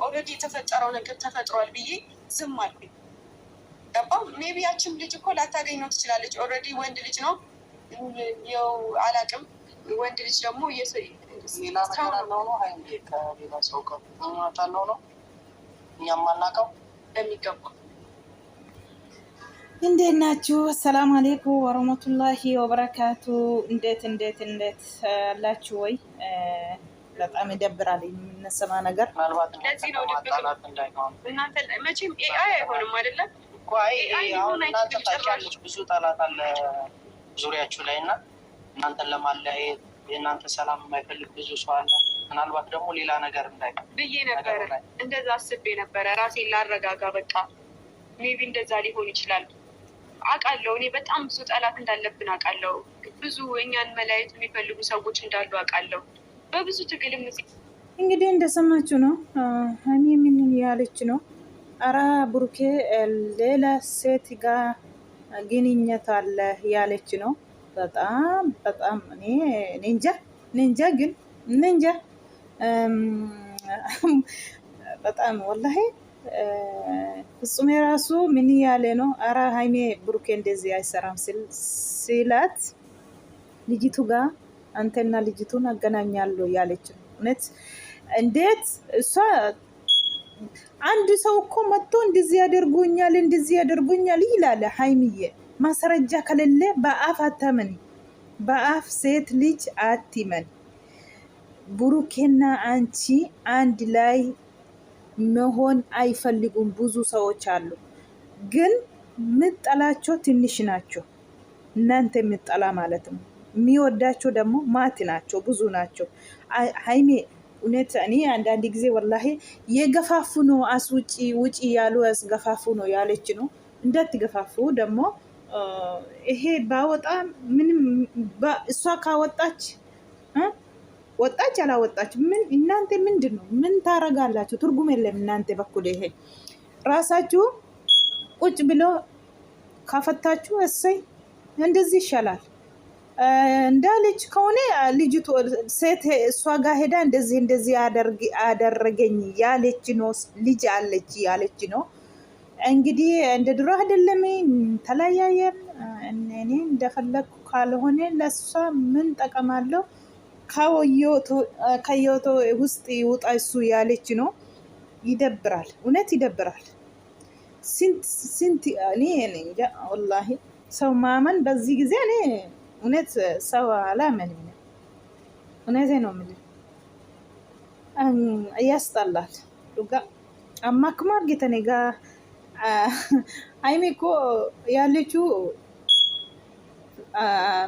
ኦልሬዲ የተፈጠረው ነገር ተፈጥሯል ብዬ ዝም አልኩኝ። ገባ ሜቢ ያችም ልጅ እኮ ላታገኘው ትችላለች። ኦልሬዲ ወንድ ልጅ ነው ያው አላውቅም። ወንድ ልጅ ደግሞ ሌላ ነገር አለው ነው ከሌላ ሰው ከማታለው ነው እኛም አናውቀው በሚገባ። እንዴት ናችሁ? ሰላም አለይኩም ወረህመቱላሂ ወበረካቱ። እንዴት አላችሁ ወይ? በጣም ይደብራል የምንሰማ ነገር። ለዚህ ነው እናንተ መቼም ኤአይ አይሆንም አይደለም። እናንተ ታውቂያለሽ ብዙ ጠላት አለ ዙሪያችሁ ላይ እና እናንተን ለማለያየት የእናንተ ሰላም የማይፈልግ ብዙ ሰው አለ። ምናልባት ደግሞ ሌላ ነገር እንዳይሆን ብዬ ነበረ። እንደዛ አስቤ ነበረ ራሴን ላረጋጋ። በቃ ሜቢ እንደዛ ሊሆን ይችላል አውቃለሁ። እኔ በጣም ብዙ ጠላት እንዳለብን አውቃለሁ። ብዙ እኛን መለያየት የሚፈልጉ ሰዎች እንዳሉ አውቃለሁ። በብዙ ትግልም እንግዲህ እንደሰማችሁ ነው። ሀይሚ ምን ያለች ነው? አራ ብሩኬ ሌላ ሴት ጋር ግንኙነት አለ ያለች ነው። በጣም እኔ እንጃ ግን በጣም ወላሂ ፍጹም የራሱ ምን ያለ ነው? አራ ሀይሜ ብሩኬ እንደዚህ አይሰራም ሲላት ልጅቱ ጋር አንተና ልጅቱን አገናኛለሁ ያለች ነው። እውነት እንዴት እሷ አንድ ሰው እኮ መጥቶ እንደዚህ ያደርጉኛል ይላል። ሀይሚዬ ማስረጃ ከሌለ በአፍ አታመኒ፣ በአፍ ሴት ልጅ አትመን። ብሩኬና አንቺ አንድ ላይ መሆን አይፈልጉም ብዙ ሰዎች አሉ። ግን ምጠላቸው ትንሽ ናቸው። እናንተ ምጠላ ማለት ነው። የሚወዳቸው ደግሞ ማት ናቸው፣ ብዙ ናቸው። ሀይሜ እውነት እኔ አንዳንድ ጊዜ ወላሂ የገፋፉ ነው ውጪ ያሉ ያስገፋፉ ነው ያለች ነው። እንዳትገፋፉ ደግሞ ይሄ ባወጣ ምንም እሷ ካወጣች ወጣች አላወጣች ምን እናንተ ምንድን ነው ምን ታረጋላችሁ? ትርጉም የለም እናንተ በኩል። ይሄ ራሳችሁ ቁጭ ብሎ ካፈታችሁ እሰይ እንደዚህ ይሻላል። እንዳለች ከሆነ ልጅቱ ሴት እሷ ጋር ሄዳ እንደዚህ አደረገኝ ያለች ነው። ልጅ አለች ያለች ነው። እንግዲህ እንደ ድሮ አይደለም፣ ተለያየን። እኔ እንደፈለግኩ ካልሆነ ለሷ ምን ጠቀማለሁ? ከዮቶ ውስጥ ይውጣ እሱ ያለች ነው። ይደብራል፣ እውነት ይደብራል። ስንት እኔ እንጃ ወላሂ ሰው ማመን በዚህ ጊዜ እኔ እውነት ሰው አላመንም። እውነቴ ነው የምልህ፣ ያስጠላል። ዱጋ አማክማር ጌተኔ ጋ ሀይሚ እኮ ያለችው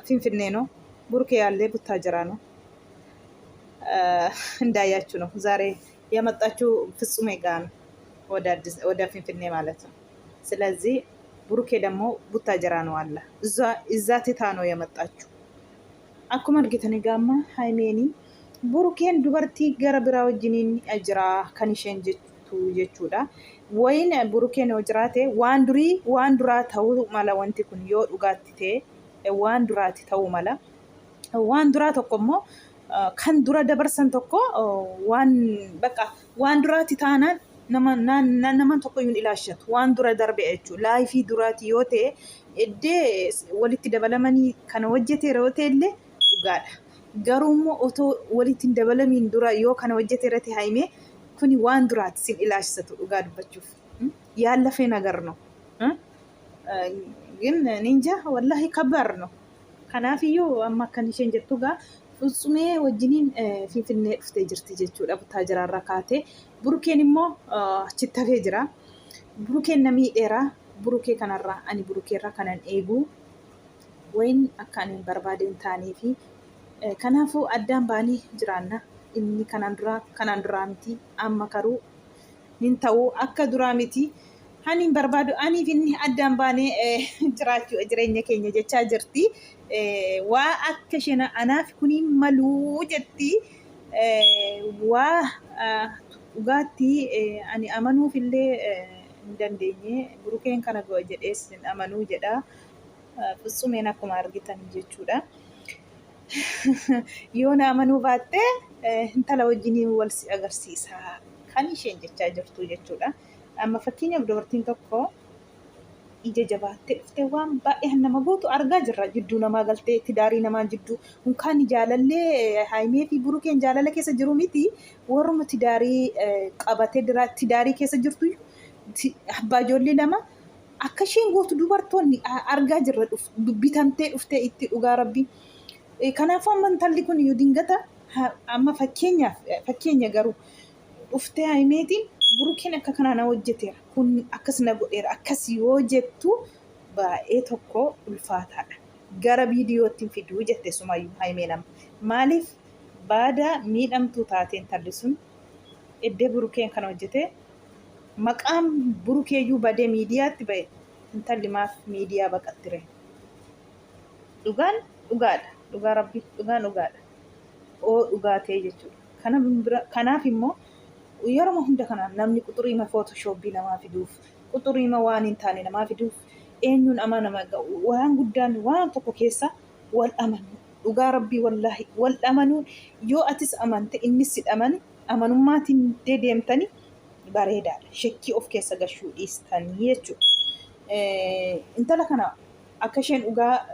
ፊንፊኔ ነው። ቡርኬ ያለ ቡታጅራ ነው። እንዳያችሁ ነው ዛሬ የመጣችው ፍጹሜ ጋ ነው፣ ወደ ፊንፊኔ ማለት ነው። ስለዚህ ቡሩኬ ደግሞ ቡታጀራ ነው አለ እዛ ትታ ነው የመጣችው። አኩማ እርግተኔ ጋማ ሃይሜኒ ቡሩኬን ዱበርቲ ገረ ብራ ወጅኒን አጅራ ከኒሸን ጀቹዳ ወይን ቡሩኬን ወጅራቴ ዋንዱራ ተው ማላ ወንቲ ኩን ዮ ዱጋቲቴ ዋንዱራቲ ተው ማላ ዋንዱራ ተቆሞ ከን ዱራ ደበርሰን ተቆ ዋንዱራቲ ታናን naman tokko yuun ilaashatu waan dura darbe jechuudha. Laayifii duraati yoo ta'e iddee walitti dabalamanii kana hojjeteera yoo ta'e illee dhugaadha. Garuu immoo otoo walitti hin dabalamiin dura yoo kana hojjeteerratti Haimee kuni waan duraati sin ilaashatu dhugaa dubbachuuf yaallafee nagar ነው ግን ninja wallahi kabar ነው. Kanaafiyyuu amma akkan isheen jettu gaa ፍጹሜ ወጅኒን ፊንፊኔ dhuftee jirti jechuudha. Buttaajira irraa kaatee Burukeen immoo achitti jira. Burukeen namii dheeraa Burukee kanarraa ani Burukeerraa kanan eegu wayin akka ani barbaadeen taanii fi kanaafuu addaan baanii jiraanna. Inni kanaan duraa miti, amma karuu nin ta'uu akka duraa miti. Hani barbaadu ani finni addaan baanee jiraachuu jireenya keenya jechaa jirti. Waa akka shena anaaf kuni maluu jetti. Waa dhugaatti ani amanuuf illee hin dandeenye. Burukeen kana go'a jedhees hin amanuu jedha. Futsumeen akkuma argitan jechuudha. Yoo na amanuu baatte intala wajjin wal si agarsiisa kan isheen jechaa jirtu jechuudha. Amma fakkeenyaaf dubartiin tokko ija jabaattee dhuftee waan baay'ee nama gootu argaa jirra. Jidduu namaa galtee tidaarii namaa jidduu unkaan jaalallee Haimee fi Burukeen jaalala keessa jiru miti. Warruma tidaarii qabatee tidaarii keessa jirtu abbaa ijoollee lama akka isheen gootu dubartoonni argaa jirra. Bitamtee dhuftee itti dhugaa rabbi. Kanaafuu amma intalli kun yoo dingata amma fakkeenya garuu dhuftee Haimeetiin Burukeen akka kanaan hojjeteera. Kun akkas na godheera. Akkas yoo jettu baay'ee tokko ulfaataadha. Gara viidiyootti fiduu jette sumayyuu Haimeen amma. Maaliif baada miidhamtuu taateen intalli sun eddee Burukeen kana hojjete maqaan Burukeeyyuu badee miidiyaatti ba'e intalli maaf miidiyaa baqattire. Dhugaan dhugaadha. Dhugaa rabbi dhugaan dhugaadha. Dhugaa ta'e jechuudha. Kanaaf immoo yeroo hunda kanaan namni quxuriima footoshooppii namaa fiduuf quxuriima waan hin taane namaa fiduuf eenyuun amanama waan guddaan waan tokko keessa wal amanu dhugaa rabbii wallaahi wal amanuu yoo atis amante innis si amane amanummaatiin deemtanii bareedaadha. Shakkii of keessa gashuu dhiistanii jechuudha. Intala kana akka isheen dhugaa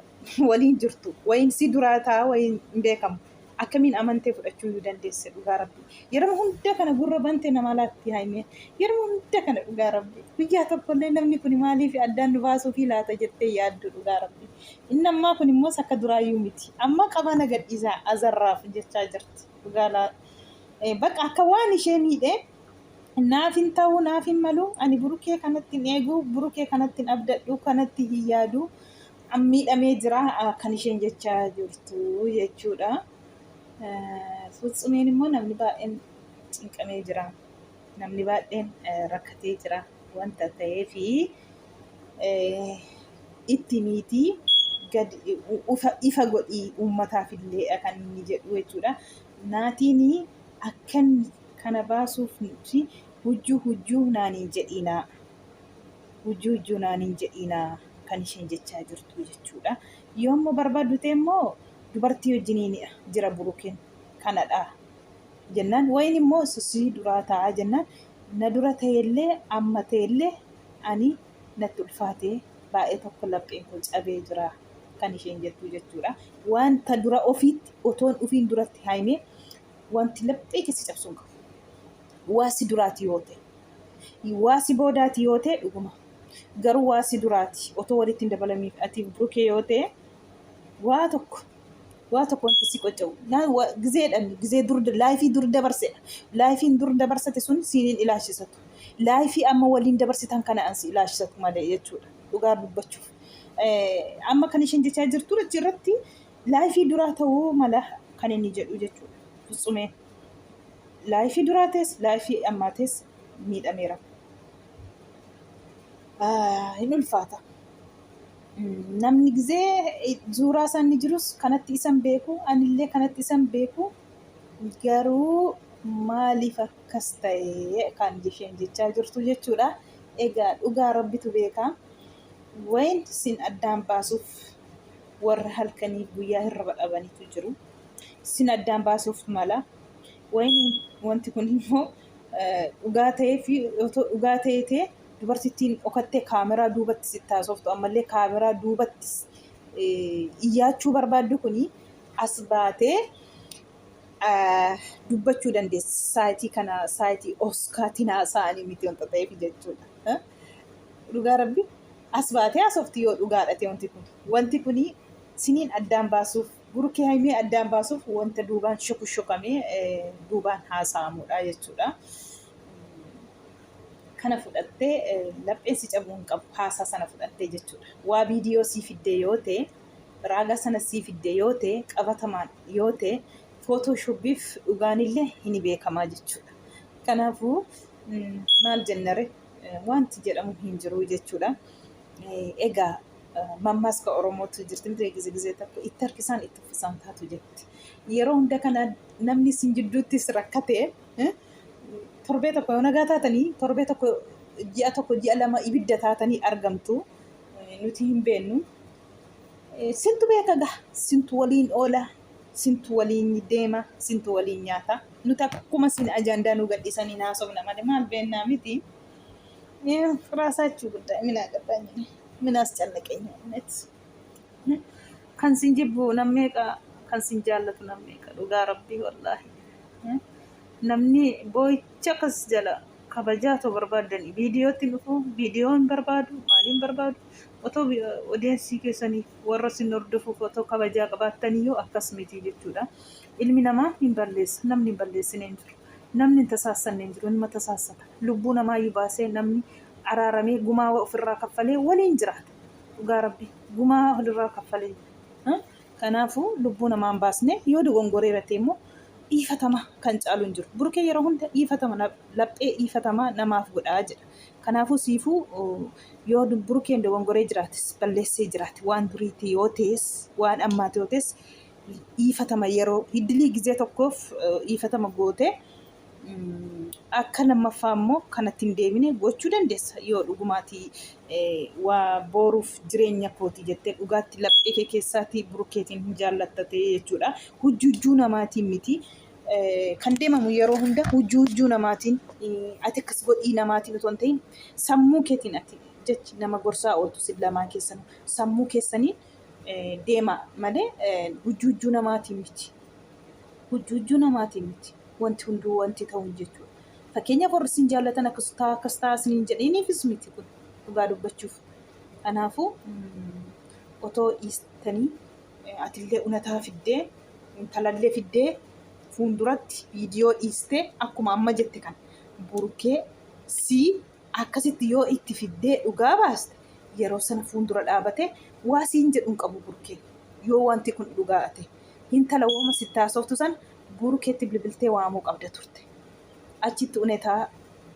waliin jirtu wayin si duraa ta'a wayin hin beekamu. Akkamiin amantee fudhachuu yoo dandeesse dhugaa rabbi. Yeroo hunda kana gurra bantee nama laatti Haimeen. Yeroo hunda kana dhugaa rabbi. Guyyaa tokkollee namni kun maaliif addaan nu baasuu fi laata jettee yaaddu dhugaa rabbi. Inni ammaa kun immoo akka duraayyuu miti. Amma qabana gadhiisaa azarraaf jechaa jirti. Dhugaa bakka akka waan ishee miidhee naaf hin ta'u naaf hin malu ani Burukee kanatti hin eegu Burukee kanatti hin abdadhu kanatti hin yaadu miidhamee jira kan isheen jechaa jirtu jechuudha. Futsumeen immoo namni baay'een cinqamee jira. Namni baay'een rakkatee jira wanta ta'eefi itti miitii gadi ifa godhii uummataaf illee kan inni jedhu jechuudha. Naatiin akkan kana baasuuf nuti hujjuu naaniin jedhiinaa. Hujjuu naaniin jedhiinaa kan isheen jechaa jirtu jechuudha. Yoommoo barbaaddu ta'e immoo dubartii wajjiniin jira Burukeen kanadha jennaan wayin immoo sisii duraa ta'a jennaan na dura ta'ellee amma ta'ellee ani natti ulfaatee baay'ee tokko lapheen kun cabee jira kan isheen jettu jechuudha. Wanta dura ofiitti otoon ufiin duratti Haimee wanti laphee keessa cabsuun qabu. Waasi duraati yoo ta'e waasi boodaati yoo ta'e dhuguma garuu waasi duraati otoo walitti hin dabalamiif ati Burukee yoo ta'e waa tokko wanti si qocca'u. Gizee laayifii dur dabarsedha. Laayifiin dur dabarsate sun siiniin ilaashisatu. Laayifii amma waliin dabarsitan kana ansi ilaashisatu malee jechuudha. Dhugaa dubbachuuf. Amma kan isheen jechaa jirtu irratti laayifii duraa ta'uu mala kan inni jedhu jechuudha. Futsumeen. Laayifii duraa ta'es laayifii ammaa ta'es miidhameera. Hin ulfaata. Namni gizee suuraa isaanii jirus kanatti isan beeku anillee kanatti isan beeku garuu maaliif akkas ta'e kan isheen jechaa jirtu jechuudha. Egaa dhugaa rabbitu beeka. Wayin sin addaan baasuuf warra halkanii guyyaa hirriba dhabanitu jiru. Sin addaan baasuuf mala. Wayin wanti kun immoo dhugaa ta'ee fi dhugaa ta'ee dubartittiin dhokattee kaameraa duubatti si taasoftu ammallee kaameraa duubatti iyyaachuu barbaaddu kuni as baatee dubbachuu dandeessi. Saayitii kana saayitii Oskaatiin haasa'anii miti wanta ta'eef jechuudha. Dhugaa rabbi as baatee haasofti yoo dhugaadha ta'e wanti kuni siniin addaan baasuuf Burukee Haimee addaan baasuuf wanta duubaan shokamee duubaan haasa'amudha jechuudha. Kana fudhattee lapheen si cabuu hin qabu haasaa sana fudhattee jechuudha. Waa viidiyoo sii fiddee yoo ta'e raagaa sana sii fiddee yoo ta'e qabatamaan yoo ta'e footooshooppiif dhugaanillee hin beekamaa jechuudha. Kanaafuu maal jennare wanti jedhamu hin jiru jechuudha. Egaa mammaaska Oromootu jirti miti gizee tokko itti harkisaan itti uffisaan taatu jetti. Yeroo hunda kana namni sin jidduuttis rakkatee torbee tokko yoo nagaa taatanii torbee tokko ji'a lama ibidda taatanii argamtu nuti hin beennu. Sintu beeka gaha sintu waliin oola sintu waliin deema sintu waliin nyaata nutakuma sin ajanda nu gadisani naasofna malee maal beennaa miti. ራሳችሁ ጉዳይ ምን አገባኝ ምን አስጨነቀኝ እውነት kan sin jibbu nammeeqa kan sin jaallatu nammeeqa dhugaa rabbii wallaahi namni boo'icha kas jala kabajaatoo barbaadani viidiyootti dhufu viidiyoon barbaadu maaliin barbaadu otoo odeensii keessaniif warra sin hordofuuf otoo kabajaa qabaataniyyuu akkas miti jechuudha. Ilmi namaa hin balleessa namni hin balleessine hin jiru. Namni hin tasaassanne hin jiru nama tasaassata. Lubbuu namaayyuu baasee namni araaramee gumaa ofirraa kaffalee waliin jiraata. Dhugaa rabbii gumaa ofirraa kaffalee kanaafuu lubbuu namaan baasne yoo dogongoreerate immoo dhiifatama kan caalu hin jiru. Burkee yeroo hunda dhiifatama laphee dhiifatamaa namaaf godhaa jedha. Kanaafuu siifuu yoo burkeen dogongoree jiraates balleessee jiraate waan duriitii yoo ta'es waan ammaati yoo ta'es dhiifatama yeroo iddilii gizee tokkoof dhiifatama gootee akka lammaffaa immoo kanatti hin deemine gochuu dandeessa yoo dhugumaatii waa booruuf jireenya kooti jettee dhugaatti laphee kee keessaatii burkeetiin hin jaallattate jechuudha. Hujjuu namaatiin miti kan deemamu yeroo hunda hujjuu namaatiin ati akkas godhii namaatiin otoo hin ta'in sammuu keetiin ati jechi nama gorsaa ooltu sillamaa keessan sammuu keessanii deema malee hujjuu namaatiin miti. Hujjuu namaatiin miti. Wanti hunduu wanti ta'u jechuudha. Fakkeenyaaf warri sin jaallatan akkas ta'a isiniin jedhaniifis miti kun dhugaa dubbachuuf. Kanaafuu otoo dhiistanii atillee unataa fiddee intalallee fiddee fuulduratti viidiyoo dhiistee akkuma amma jette kan burkee akkasitti yoo itti fiddee dhugaa baaste yeroo sana fuuldura dhaabate waa siin jedhuun qabu burkee yoo wanti kun dhugaa ta'e intala wooma sitti haasoftu san burkeetti bilbiltee waamuu qabda turte. Achitti unetaa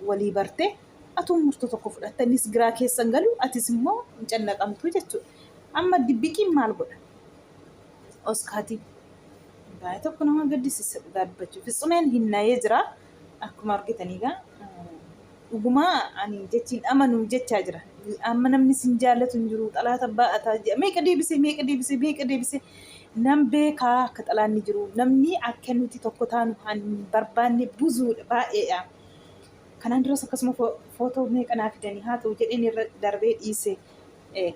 walii bartee atuun murtoo tokko fudhatta innis giraa keessan galu atis immoo hin cannaqamtu jechuudha. Amma dibbiqiin maal godha? Oskaatii baay'ee tokko nama gaddisiisa dhugaa dubbachuuf. Fitsumeen hinnayee jira akkuma argitanii gaa dhugumaa ani jechiin amanuu jechaa jira. Amma namni sin jaallatu hin jiru xalaata baa'ataa jira meeqa deebisee nam beekaa akka xalaanni jiru namni akka nuti tokko taanu kan barbaanne buzuudha baay'eedha. Kanaan duras akkasuma footoo meeqa naa fidanii haa ta'u jedheen irra darbee dhiise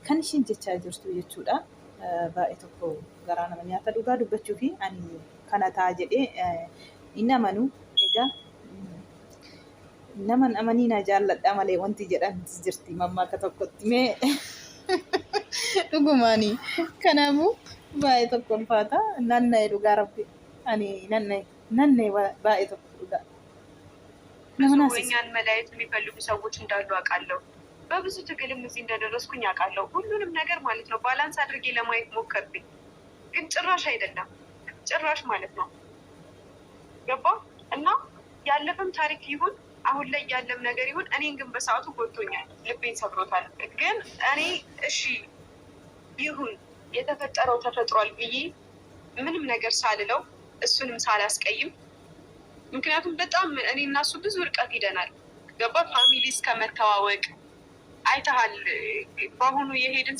kan isheen jechaa jirtu jechuudha. Baay'ee tokko garaa nama nyaata dhugaa dubbachuu fi ani kana ta'a jedhee inni amanuu egaa naman amanii na jaalladha malee wanti jedhamti jirti mammaaka tokkotti mee dhugumaanii kanaafuu baay'ee tokko ulfaata nanna'e dhugaa rabbi ani nanna'e baay'ee tokko dhugaa እኛን መለያየት የሚፈልጉ ሰዎች እንዳሉ አውቃለሁ። በብዙ ትግልም እዚህ እንደደረስኩኝ አውቃለሁ። ሁሉንም ነገር ማለት ነው ባላንስ አድርጌ ለማየት ሞከርኩኝ፣ ግን ጭራሽ አይደለም ጭራሽ ማለት ነው ገባ እና ያለፈም ታሪክ ይሁን አሁን ላይ ያለም ነገር ይሁን እኔን ግን በሰዓቱ ጎድቶኛል፣ ልቤን ሰብሮታል። ግን እኔ እሺ ይሁን የተፈጠረው ተፈጥሯል ብዬ ምንም ነገር ሳልለው እሱንም ሳላስቀይም ምክንያቱም በጣም እኔ እና እሱ ብዙ ርቀት ሄደናል። ገባ ፋሚሊ እስከ መተዋወቅ አይተሃል። በአሁኑ የሄድን